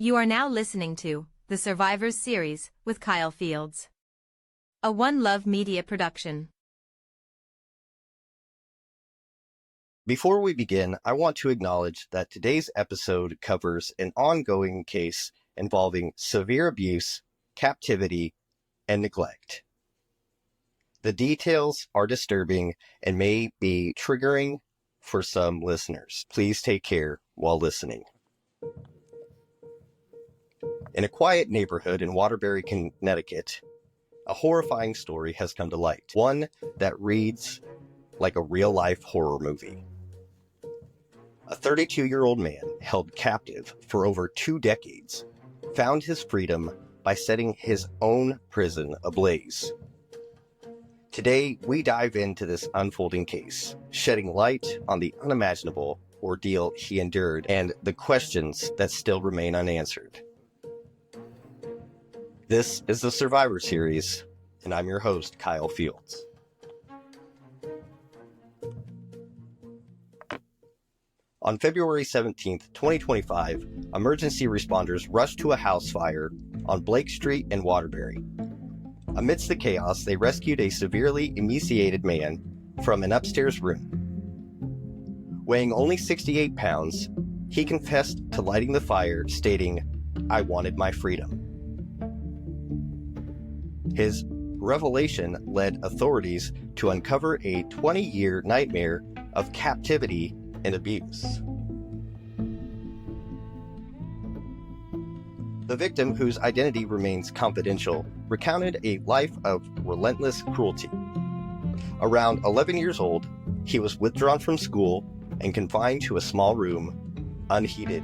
You are now listening to The Survivors Series with Kyle Fields, a One Love Media production. Before we begin, I want to acknowledge that today's episode covers an ongoing case involving severe abuse, captivity, and neglect. The details are disturbing and may be triggering for some listeners. Please take care while listening. In a quiet neighborhood in Waterbury, Connecticut, a horrifying story has come to light. One that reads like a real-life horror movie. A 32-year-old man held captive for over 2 decades found his freedom by setting his own prison ablaze. Today, we dive into this unfolding case, shedding light on the unimaginable ordeal he endured and the questions that still remain unanswered. This is the Survivor Series, and I'm your host, Kyle Fields. On February 17th, 2025, emergency responders rushed to a house fire on Blake Street in Waterbury. Amidst the chaos, they rescued a severely emaciated man from an upstairs room. Weighing only 68 pounds, he confessed to lighting the fire, stating, "I wanted my freedom." His revelation led authorities to uncover a 20-year nightmare of captivity and abuse. The victim, whose identity remains confidential, recounted a life of relentless cruelty. Around 11 years old, he was withdrawn from school and confined to a small room, unheated.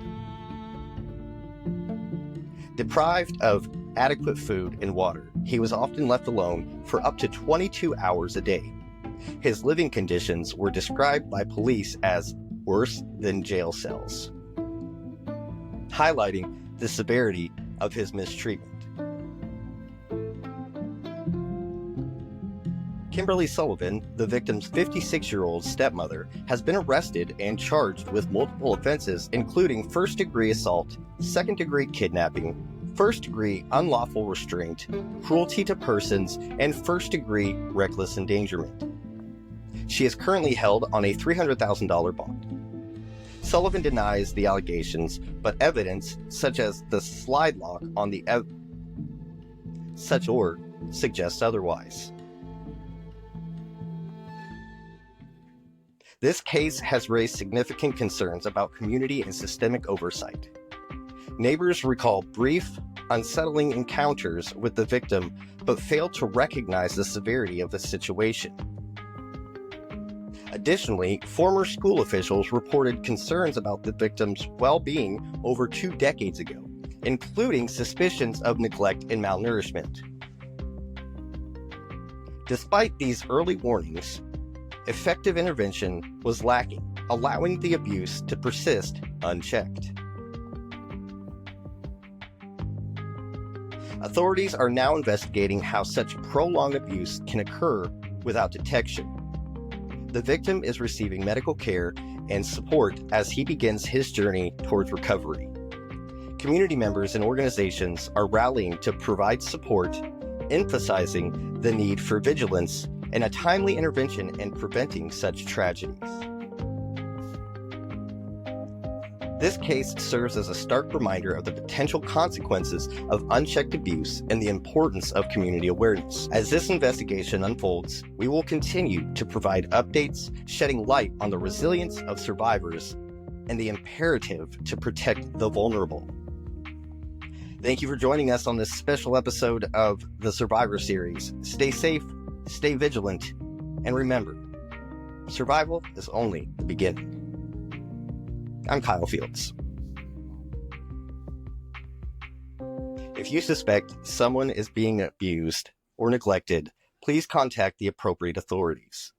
Deprived of adequate food and water, he was often left alone for up to 22 hours a day. His living conditions were described by police as worse than jail cells, highlighting the severity of his mistreatment. Kimberly Sullivan, the victim's 56-year-old stepmother, has been arrested and charged with multiple offenses, including first-degree assault, second-degree kidnapping, first-degree unlawful restraint, cruelty to persons, and first-degree reckless endangerment. She is currently held on a $300,000 bond. Sullivan denies the allegations, but evidence such as the slide lock on the such order suggests otherwise. This case has raised significant concerns about community and systemic oversight. Neighbors recall brief, unsettling encounters with the victim, but failed to recognize the severity of the situation. Additionally, former school officials reported concerns about the victim's well-being over 2 decades ago, including suspicions of neglect and malnourishment. Despite these early warnings, effective intervention was lacking, allowing the abuse to persist unchecked. Authorities are now investigating how such prolonged abuse can occur without detection. The victim is receiving medical care and support as he begins his journey towards recovery. Community members and organizations are rallying to provide support, emphasizing the need for vigilance and a timely intervention in preventing such tragedies. This case serves as a stark reminder of the potential consequences of unchecked abuse and the importance of community awareness. As this investigation unfolds, we will continue to provide updates, shedding light on the resilience of survivors and the imperative to protect the vulnerable. Thank you for joining us on this special episode of the Survivor Series. Stay safe, stay vigilant, and remember, survival is only the beginning. I'm Kyle Fields. If you suspect someone is being abused or neglected, please contact the appropriate authorities.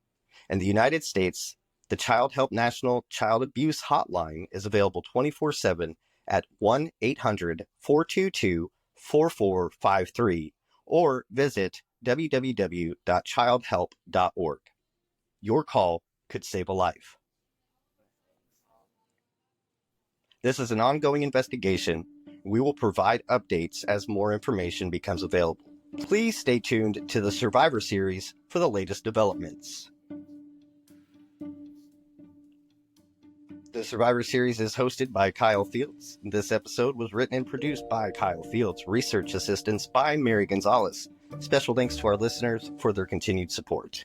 In the United States, the Child Help National Child Abuse Hotline is available 24/7 at 1-800-422-4453 or visit www.childhelp.org. Your call could save a life. This is an ongoing investigation, We will provide updates as more information becomes available. Please stay tuned to the Survivor series for the latest developments. The Survivor series is hosted by Kyle Fields. This episode was written and produced by Kyle Fields, research assistance by Mary Gonzalez. Special thanks to our listeners for their continued support.